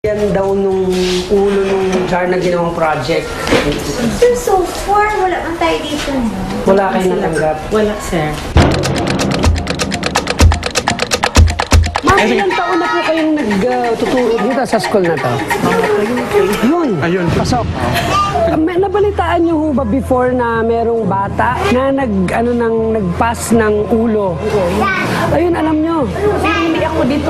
Yan daw nung ulo nung jar na ginawang project. So far, wala man tayo dito. Wala kayo natanggap. Wala, sir. Mga ilang taon na po kayong nagtuturo dito sa school na to? Yun. Ayun. Pasok. May nabalitaan niyo ho ba before na merong bata na nagpass ng ulo? Ayun, alam niyo. Hindi ako dito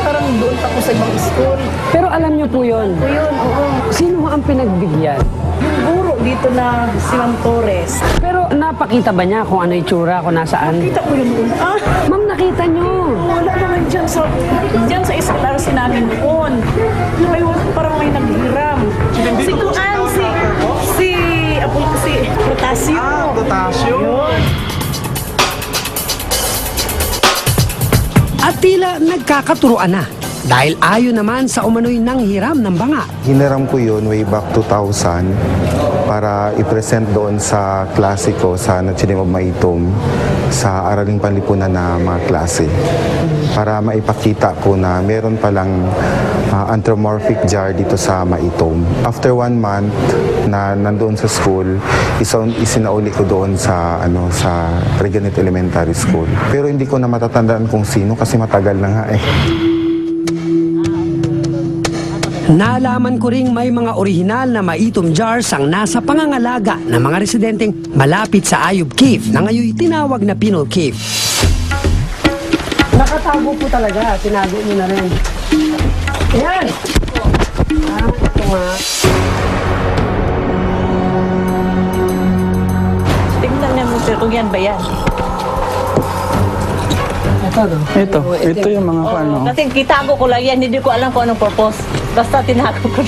parang doon ako sa ibang school. Pero alam niyo po yun. Yun, oo. Sino ho ang pinagbigyan? Yung guro dito na si Ma'am Torres. Pero napakita ba niya kung ano itsura, kung nasaan? Kita ko yung Ma'am, nakita niyo. wala naman dyan sa esklase namin noon. Ngayon, parang may naghiram. Si Kuan, si Protasio. Potasyo. At tila nagkakaturoan na dahil ayon naman sa umano'y nanghiram ng banga. Hiniram ko yun way back 2000 para i-present doon sa klase ko sa Natchilim of Maitom sa Araling Panlipunan na mga klase. Para maipakita ko na meron palang anthropomorphic jar dito sa Maitom. After 1 month na nandoon sa school, isinauli ko doon sa Reganet Elementary School. Pero hindi ko na matatandaan kung sino kasi matagal na nga eh. Nalaman ko ring may mga orihinal na Maitom jars ang nasa pangangalaga ng mga residenteng malapit sa Ayub Cave na ngayon tinawag na Pinol Cave. Nakatago po talaga, tinago niyo na rin. Ayan! Ito nga. Tingnan niya mo, sir, kung yan ba yan. Ito, no? Ito yung mga ano. Kasi kitago ko lang yan, hindi ko alam kung anong purpose. Basta tinago ko.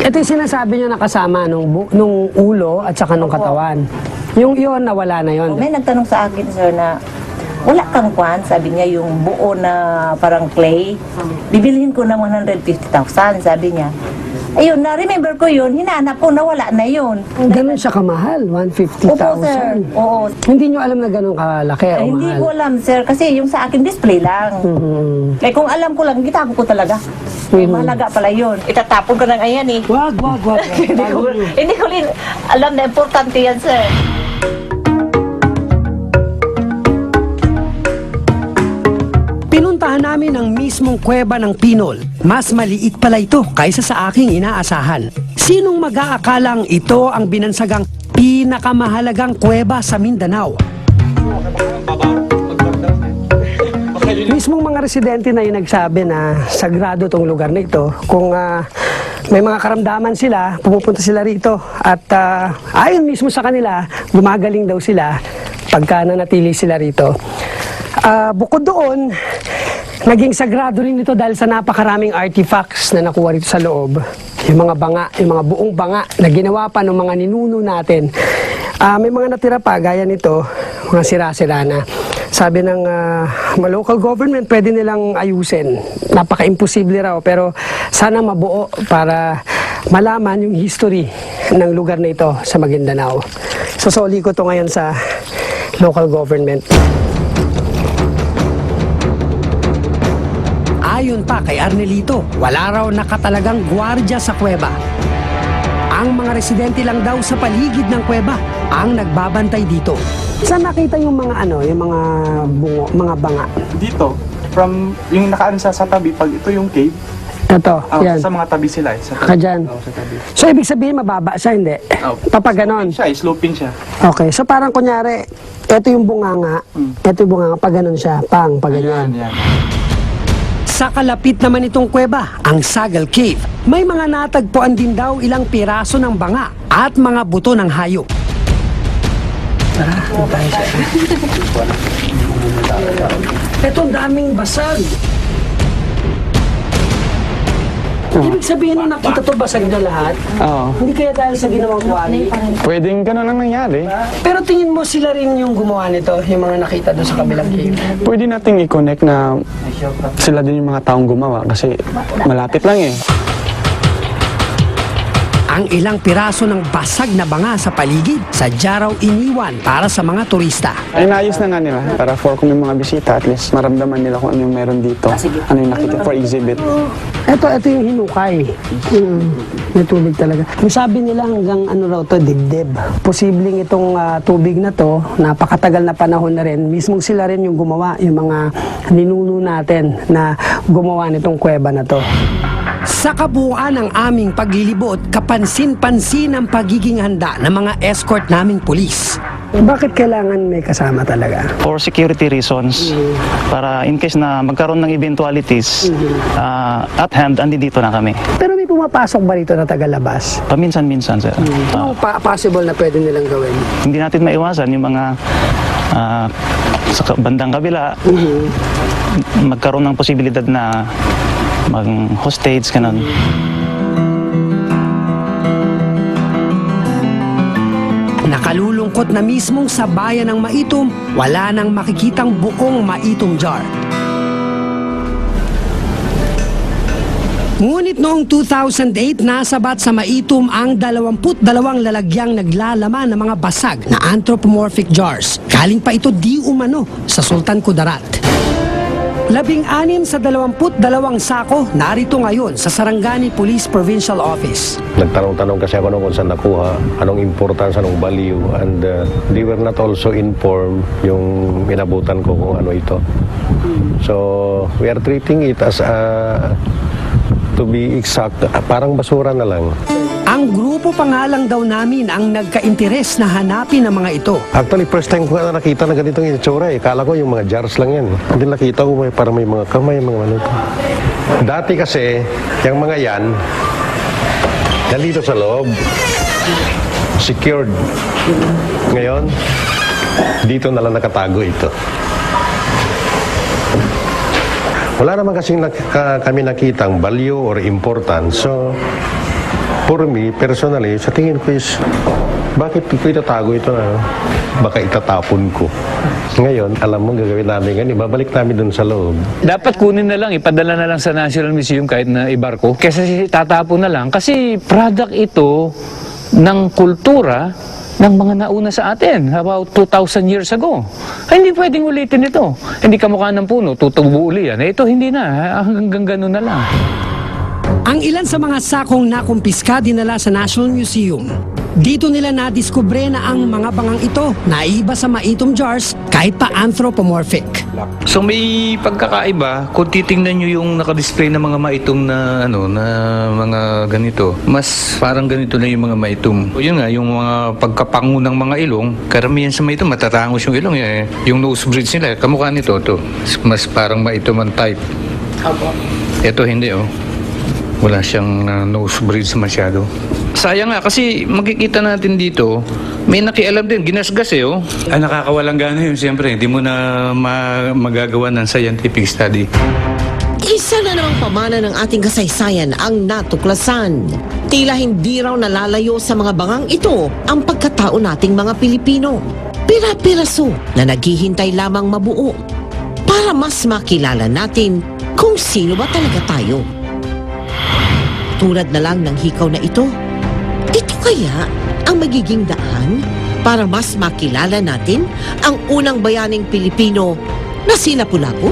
Ito yung sinasabi niyo nakasama nung ulo at saka nung katawan. Yung iyon, nawala na yon. May nagtanong sa akin, sir, na wala kang kwan, sabi niya, yung buo na parang clay. Bibilhin ko ng 150,000, sabi niya. Ayun, na-remember ko yun, hinahanap ko, nawala na yun. Ganun siya kamahal, Opo, sir. 150,000. Oo. Hindi niyo alam na ganun kalaki o Ay, hindi mahal. ko alam, sir, kasi yung sa akin display lang. Mhm. Kaya kung alam ko lang, gitago ko talaga. Mahalaga pala yun. Itatapon ko ng ayan eh. Wag. Hindi ko rin alam na importante yan, sir. Pinuntahan namin ang mismong kuweba ng Pinol. Mas maliit pala ito kaysa sa aking inaasahan. Sinong mag-aakalang ito ang binansagang pinakamahalagang kuweba sa Mindanao? Mismong mga residente na yung nagsabi na sagrado tong lugar na ito. Kung may mga karamdaman sila, pumupunta sila rito. At ayon mismo sa kanila, gumagaling daw sila pagka nanatili sila rito. Bukod doon, naging sagrado rin ito dahil sa napakaraming artifacts na nakuha rito sa loob. Yung mga banga, yung mga buong banga na ginawa pa ng mga ninuno natin. May mga natira pa, gaya nito, mga sira-sira na. Sabi ng mga local government, pwede nilang ayusin. Napaka-imposible raw, pero sana mabuo para malaman yung history ng lugar na ito sa Maguindanao. Sosoli ko to ngayon sa local government. Ayon pa kay Arnelito, wala raw nakatalagang gwardiya sa kuweba. Ang mga residente lang daw sa paligid ng kuweba ang nagbabantay dito. Saan nakita yung mga yung mga bungo, mga banga? Dito, from yung nakaan sa tabi, pag ito yung cave, Ito, yan. sa mga tabi sila. Sa Ka dyan. sa tabi. So, ibig sabihin, mababa siya, hindi? Oh. Kapag ganon. Sloping siya. Okay, so parang kunyari, ito yung bunganga, ito yung bunganga, pag ganon siya, pag ganyan. Yan. Sa kalapit naman itong kuweba, ang Sagal Cave, may mga natagpuan din daw ilang piraso ng banga at mga buto ng hayop. Tara, tayo siya. Ito, ang daming basag. Ibig sabihin nung nakita to basag na lahat, Oo. hindi kaya dahil sa ginawang kwali. Pwedeng ganun ang nangyari. Pero tingin mo sila rin yung gumawa nito, yung mga nakita doon sa kabilang cave. Pwede nating i-connect na sila din yung mga taong gumawa kasi malapit lang eh. ang ilang piraso ng basag na banga sa paligid. Sadya raw iniwan para sa mga turista. Ay, naayos na nga nila para for kung may mga bisita, at least maramdaman nila kung ano yung meron dito. Ano yung nakita for exhibit. Ito yung hinukay. May tubig talaga. May sabi nila hanggang ano raw to, dibdib. Posibleng itong tubig na to, napakatagal na panahon na rin. Mismong sila rin yung gumawa, yung mga ninuno natin na gumawa nitong kuweba na to. Sa kabuuan ng aming paglilibot, kapansin-pansin ang pagiging handa ng mga escort naming pulis. Bakit kailangan may kasama talaga? For security reasons, para in case na magkaroon ng eventualities, at hand, andito na kami. Pero may pumapasok ba rito na tagalabas? Paminsan-minsan, sir. Anong possible na pwede nilang gawin? Hindi natin maiwasan yung mga sa bandang kabila, magkaroon ng posibilidad na mag-hostage, ganun. Nakalulungkot na mismong sa bayan ng Maitom, wala nang makikitang buong Maitom jar. Ngunit noong 2008, nasabat sa Maitom ang 22 lalagyang naglalaman ng mga basag na anthropomorphic jars. Galing pa ito di umano sa Sultan Kudarat. 16 sa 22 sako narito ngayon sa Sarangani Police Provincial Office. Nagtanong-tanong kasi ako kung saan nakuha, anong importance, anong value, and they were not also informed yung inabutan ko kung ano ito. So, we are treating it as to be exact, parang basura na lang. Ang grupo pa nga lang daw namin ang nagka-interes na hanapin ang mga ito. Actually, first time ko na nakita na ganitong itsura eh. Kala ko yung mga jars lang yan. Hindi nakita ko parang may mga kamay, mga ano ito. Dati kasi, yung mga yan, nandito sa loob, secured. Ngayon, dito na lang nakatago ito. Wala naman kasing kami nakitang value or importance. So, for me, personally, sa tingin ko is, bakit ko itatago ito na? Baka itatapon ko. Ngayon, alam mo, gagawin namin ganyan, babalik namin dun sa loob. Dapat kunin na lang, ipadala na lang sa National Museum kahit na ibarko. Kasi tatapon na lang. Kasi product ito ng kultura ng mga nauna sa atin, about 2,000 years ago. Ay, hindi pwedeng ulitin ito. Hindi kamukha ng puno, tutubo uli yan. Ito hindi na, hanggang ganun na lang. Ang ilan sa mga sakong nakumpiska dinala sa National Museum. Dito nila nadiskubre na ang mga bangang ito naiba sa Maitom jars kahit pa anthropomorphic. So may pagkakaiba kung titingnan nyo yung nakadisplay na mga Maitom na na mga ganito. Mas parang ganito na yung mga Maitom. O yun nga, yung mga pagkapango ng mga ilong, karamihan sa Maitom matatangos yung ilong eh. Yung nose bridge nila, kamukha nito to. Mas parang Maitom ang type. Ito hindi wala siyang nose bridge masyado. Sayang nga kasi makikita natin dito, may nakialam din, ginasgas nakakawalang gana yun siyempre, hindi mo na magagawa ng scientific study. Isa na namang pamana ng ating kasaysayan ang natuklasan. Tila hindi raw nalalayo sa mga bangang ito ang pagkatao nating mga Pilipino. Pira-piraso na naghihintay lamang mabuo para mas makilala natin kung sino ba talaga tayo. Tulad na lang ng hikaw na ito. Ito kaya ang magiging daan para mas makilala natin ang unang bayaning Pilipino na si Lapu-Lapu?